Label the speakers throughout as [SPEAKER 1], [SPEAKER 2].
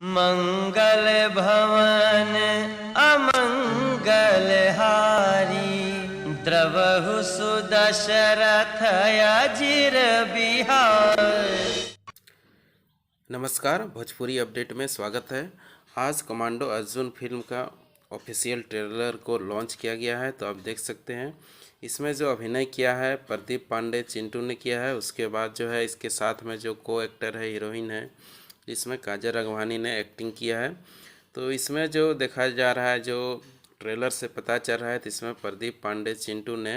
[SPEAKER 1] मंगल भवन अमंगल हारी, द्रवहु सुदशरथ अजिर बिहार।
[SPEAKER 2] नमस्कार, भोजपुरी अपडेट में स्वागत है। आज कमांडो अर्जुन फिल्म का ऑफिशियल ट्रेलर को लॉन्च किया गया है। तो आप देख सकते हैं इसमें जो अभिनय किया है प्रदीप पांडे चिंटू ने किया है। उसके बाद जो है इसके साथ में जो को एक्टर है, हीरोइन है, इसमें काजल राघवानी ने एक्टिंग किया है। तो इसमें जो देखा जा रहा है, जो ट्रेलर से पता चल रहा है, तो इसमें प्रदीप पांडे चिंटू ने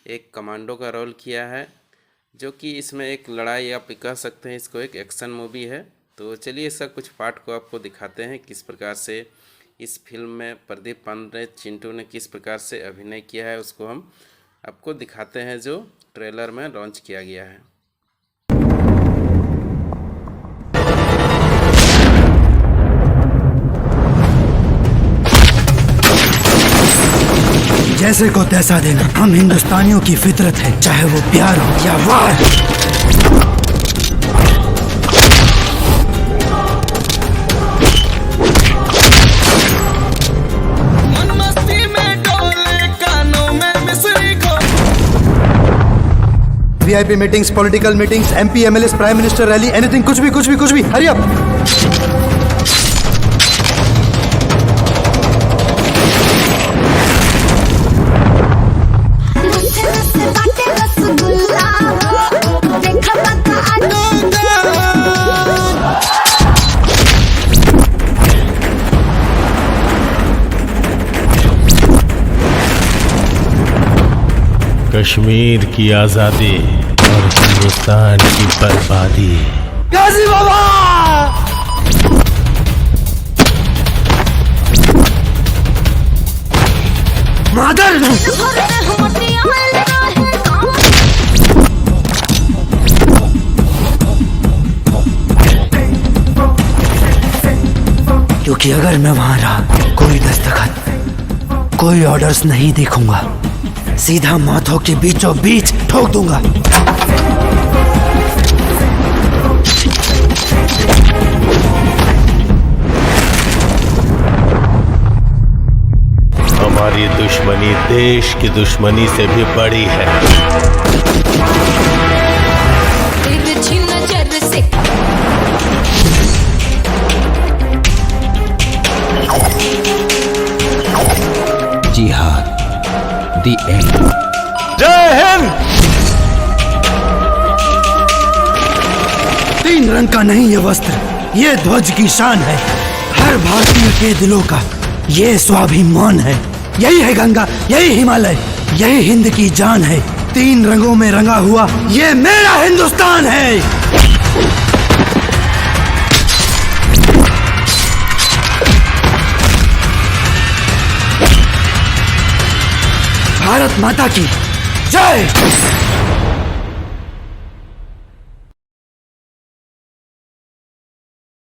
[SPEAKER 2] एक कमांडो का रोल किया है, जो कि इसमें एक लड़ाई आप कह सकते हैं, इसको एक एक्शन मूवी है। तो चलिए इसका कुछ पार्ट को आपको दिखाते हैं, किस प्रकार से इस फिल्म में प्रदीप पांडे चिंटू ने किस प्रकार से अभिनय किया है, उसको हम आपको दिखाते हैं जो ट्रेलर में लॉन्च किया गया है।
[SPEAKER 3] जैसे को तैसा देना हम हिंदुस्तानियों की फितरत है, चाहे वो प्यार हो या वार। VIP meetings, political meetings, MP MLA, prime minister rally, anything, कुछ भी हरी अप।
[SPEAKER 4] कश्मीर की आजादी और हिंदुस्तान की बर्बादी।
[SPEAKER 3] गाजी बाबा! मादर! क्योंकि अगर मैं वहां रहा, कोई दस्तखत, कोई ऑर्डर्स नहीं देखूंगा, सीधा माथों के बीचों बीच ठोक दूंगा।
[SPEAKER 4] हमारी दुश्मनी देश की दुश्मनी से भी बड़ी है।
[SPEAKER 3] जी हाँ, दी एंड।
[SPEAKER 4] जय हिंद।
[SPEAKER 3] 3 रंग का नहीं ये वस्त्र, ये ध्वज की शान है। हर भारतीय के दिलों का ये स्वाभिमान है। यही है गंगा, यही हिमालय, यही हिंद की जान है। 3 रंगों में रंगा हुआ ये मेरा हिंदुस्तान है। भारत माता की जय।